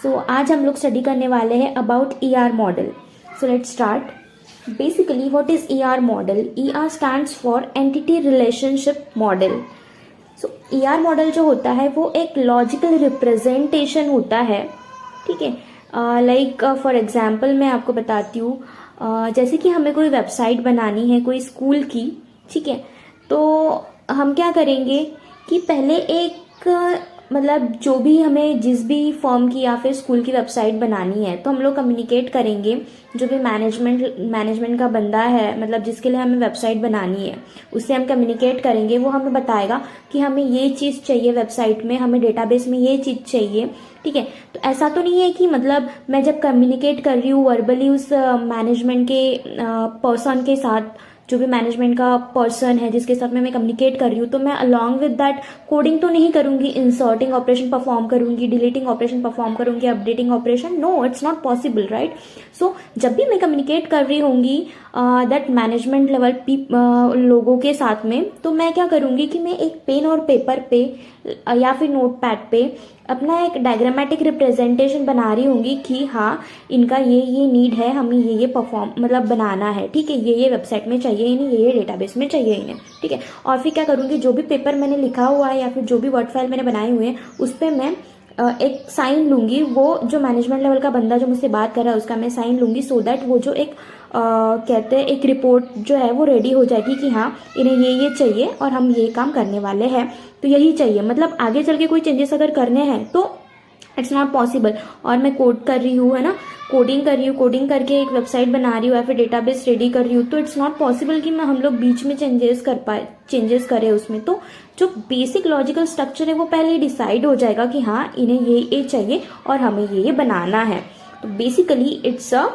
सो आज हम लोग स्टडी करने वाले हैं about ER model. So let's start. Basically, what is ER model? ER stands for Entity Relationship Model. So ER model जो होता है वो एक लॉजिकल रिप्रेजेंटेशन होता है. ठीक है, लाइक फॉर एग्जाम्पल मैं आपको बताती हूँ. जैसे कि हमें कोई वेबसाइट बनानी है कोई स्कूल की. ठीक है, तो हम क्या करेंगे कि पहले एक मतलब जो भी हमें जिस भी फर्म की या फिर स्कूल की वेबसाइट बनानी है तो हम लोग कम्युनिकेट करेंगे. जो भी मैनेजमेंट का बंदा है, मतलब जिसके लिए हमें वेबसाइट बनानी है, उससे हम कम्युनिकेट करेंगे. वो हमें बताएगा कि हमें ये चीज़ चाहिए वेबसाइट में, हमें डेटाबेस में ये चीज़ चाहिए. ठीक है, तो ऐसा तो नहीं है कि मतलब मैं जब कम्युनिकेट कर रही हूँ वर्बली उस मैनेजमेंट के पर्सन के साथ, जो भी मैनेजमेंट का पर्सन है जिसके साथ मैं कम्युनिकेट कर रही हूँ, तो मैं अलॉन्ग विद दैट कोडिंग तो नहीं करूंगी, इंसर्टिंग ऑपरेशन परफॉर्म करूंगी, डिलीटिंग ऑपरेशन परफॉर्म करूंगी, updating operation. No, it's not possible, right. So जब भी मैं कम्युनिकेट कर रही होंगी दैट मैनेजमेंट लेवल लोगों के साथ में, तो मैं क्या करूंगी कि मैं एक पेन और पेपर पे या फिर नोट पैड पे अपना एक डायग्रामेटिक रिप्रेजेंटेशन बना रही होंगी कि हाँ इनका ये नीड है, हमें ये परफॉर्म मतलब बनाना है. ठीक है, ये वेबसाइट में चाहिए इन्हें, ये डेटाबेस में चाहिए इन्हें. ठीक है, और फिर क्या करूँगी, जो भी पेपर मैंने लिखा हुआ है या फिर जो भी वर्ड फाइल मैंने बनाए हुए हैं उस पर मैं एक साइन लूंगी. वो जो मैनेजमेंट लेवल का बंदा जो मुझसे बात कर रहा है उसका मैं साइन लूंगी, सो दैट वो जो एक कहते हैं एक रिपोर्ट जो है वो रेडी हो जाएगी कि हाँ इन्हें ये चाहिए और हम ये काम करने वाले हैं, तो यही चाहिए. मतलब आगे चल के कोई चेंजेस अगर करने हैं तो इट्स नॉट पॉसिबल. और मैं कोड कर रही हूँ, है ना, कोडिंग कर रही हूँ, कोडिंग करके एक वेबसाइट बना रही हूँ या फिर डेटाबेस रेडी कर रही हूँ, तो इट्स नॉट पॉसिबल कि हम लोग बीच में चेंजेस करें उसमें. तो जो बेसिक लॉजिकल स्ट्रक्चर है वो पहले ही डिसाइड हो जाएगा कि हाँ इन्हें ये चाहिए और हमें ये बनाना है. तो basically it's a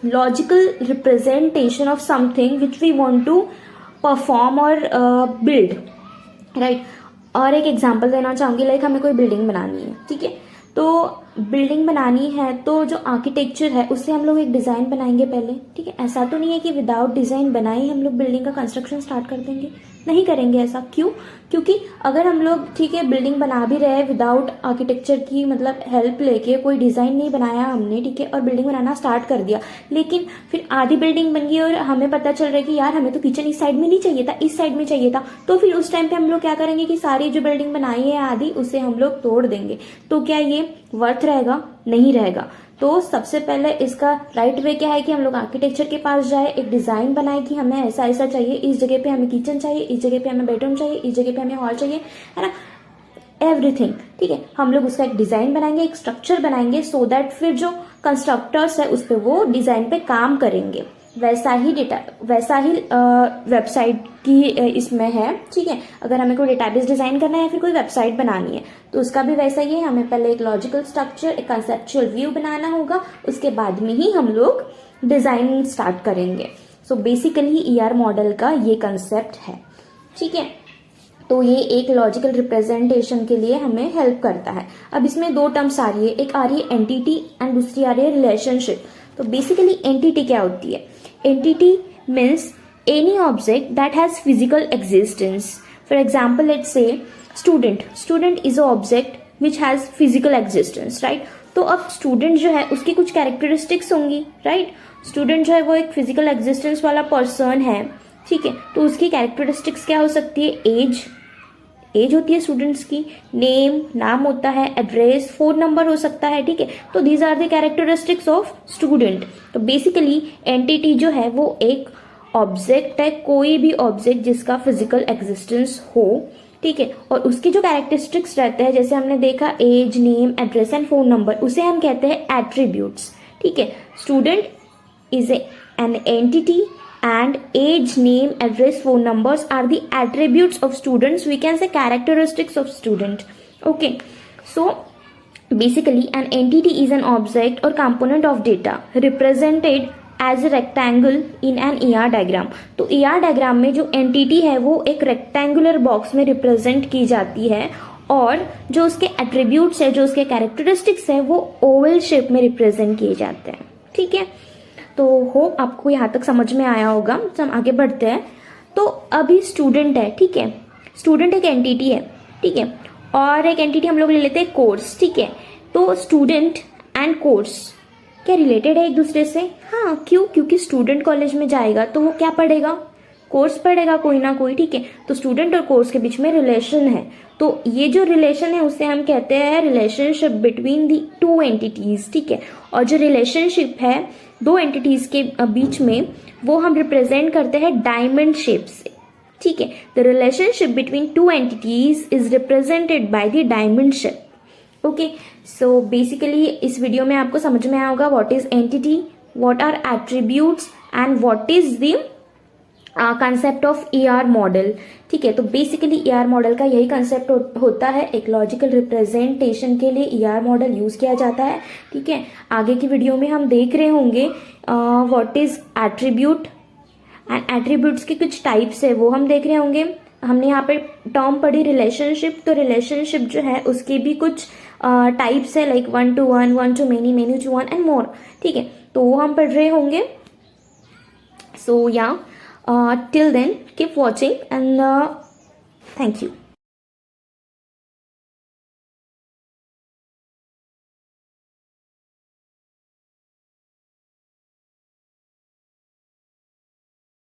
logical representation of something which we want to perform और बिल्ड, राइट. और एक एग्जांपल देना चाहूंगी, लाइक हमें कोई बिल्डिंग बनानी है. ठीक है, तो बिल्डिंग बनानी है तो जो आर्किटेक्चर है उससे हम लोग एक डिज़ाइन बनाएंगे पहले. ठीक है, ऐसा तो नहीं है कि विदाउट डिज़ाइन बनाए हम लोग बिल्डिंग का कंस्ट्रक्शन स्टार्ट कर देंगे, नहीं करेंगे ऐसा. क्यों? क्योंकि अगर हम लोग ठीक है बिल्डिंग बना भी रहे हैं विदाउट आर्किटेक्चर की मतलब हेल्प लेके, कोई डिज़ाइन नहीं बनाया हमने, ठीक है, और बिल्डिंग बनाना स्टार्ट कर दिया, लेकिन फिर आधी बिल्डिंग बन गई और हमें पता चल रहा है कि यार हमें तो किचन इस साइड में नहीं चाहिए था, इस साइड में चाहिए था. तो फिर उस टाइम पे हम लोग क्या करेंगे कि सारी जो बिल्डिंग बनाई है आधी, उसे हम लोग तोड़ देंगे. तो क्या ये वर्थ रहेगा? नहीं रहेगा. तो सबसे पहले इसका राइट वे क्या है कि हम लोग आर्किटेक्चर के पास जाए, एक डिजाइन बनाए कि हमें ऐसा ऐसा चाहिए, इस जगह पे हमें किचन चाहिए, इस जगह पे हमें बेडरूम चाहिए, इस जगह पे हमें हॉल चाहिए, है ना, एवरीथिंग. ठीक है, हम लोग उसका एक डिजाइन बनाएंगे, एक स्ट्रक्चर बनाएंगे, सो दैट फिर जो कंस्ट्रक्टर्स है उस पर वो डिजाइन पे काम करेंगे. वैसा ही वेबसाइट की इसमें है. ठीक है, अगर हमें कोई डेटाबेस डिजाइन करना है या फिर कोई वेबसाइट बनानी है तो उसका भी वैसा ही है. हमें पहले एक लॉजिकल स्ट्रक्चर, एक कंसेप्चुअल व्यू बनाना होगा, उसके बाद में ही हम लोग डिजाइन स्टार्ट करेंगे. सो बेसिकली ER मॉडल का ये कंसेप्ट है. ठीक है, तो ये एक लॉजिकल रिप्रेजेंटेशन के लिए हमें हेल्प करता है. अब इसमें दो टर्म्स आ रही है, एक आ रही है एंटिटी एंड दूसरी आ रही है रिलेशनशिप. तो बेसिकली एंटिटी क्या होती है? Entity means any object that has physical existence. For example, let's say student is a object which has physical existence, right? तो अब student जो है उसकी कुछ characteristics होंगी, right? student जो है वो एक physical existence वाला person है. ठीक है, तो उसकी characteristics क्या हो सकती है? एज होती है स्टूडेंट्स की, नाम होता है, एड्रेस, फोन नंबर हो सकता है. ठीक है, तो these are the characteristics of student. तो बेसिकली एंटिटी जो है वो एक ऑब्जेक्ट है, कोई भी ऑब्जेक्ट जिसका फिजिकल एग्जिस्टेंस हो. ठीक है, और उसकी जो कैरेक्टरिस्टिक्स रहते हैं, जैसे हमने देखा age, name, address and phone number, उसे हम कहते हैं एट्रीब्यूट्स. ठीक है, student is an entity and age, name, address, phone numbers are the attributes of students. We can say characteristics of student. Okay, so basically an entity is an object or component of data represented as a rectangle in an ER diagram. तो ER diagram में जो entity है वो एक rectangular box में represent की जाती है और जो उसके attributes है, जो उसके characteristics है, वो oval shape में represent किए जाते हैं. ठीक है, तो होप आपको यहाँ तक समझ में आया होगा. तो हम आगे बढ़ते हैं. तो अभी स्टूडेंट है. ठीक है, स्टूडेंट एक एंटिटी है. ठीक है, और एक एंटिटी हम लोग ले लेते हैं कोर्स. ठीक है, तो स्टूडेंट एंड कोर्स क्या रिलेटेड है एक दूसरे से? हाँ, क्यों? क्योंकि स्टूडेंट कॉलेज में जाएगा तो वो क्या पढ़ेगा? कोर्स पढ़ेगा कोई ना कोई, ठीक है। तो स्टूडेंट और कोर्स के बीच में रिलेशन है, तो ये जो रिलेशन है उसे हम कहते हैं relationship between the two entities, ठीक है। और जो रिलेशनशिप है दो एंटिटीज के बीच में, वो हम रिप्रेजेंट करते हैं डायमंड शेप से, ठीक है। The relationship between two entities is represented by the diamond shape. Okay, so basically इस वीडियो में आपको समझ में आया होगा what is entity, what are attributes and what is the concept of ER model, ठीक है। तो बेसिकली ईआर मॉडल का यही कंसेप्ट होता है, एक लॉजिकल रिप्रेजेंटेशन के लिए ईआर मॉडल यूज किया जाता है, ठीक है। आगे की वीडियो में हम देख रहे होंगे what is attribute and attributes के कुछ टाइप्स है वो हम देख रहे होंगे। हमने यहाँ पे टर्म पढ़ी रिलेशनशिप, तो रिलेशनशिप जो है उसके भी कुछ टाइप्स है, like 1 to 1, 1 to many, many to 1 and more, ठीक है। तो वो हम पढ़ रहे होंगे। सो या till then keep watching and thank you.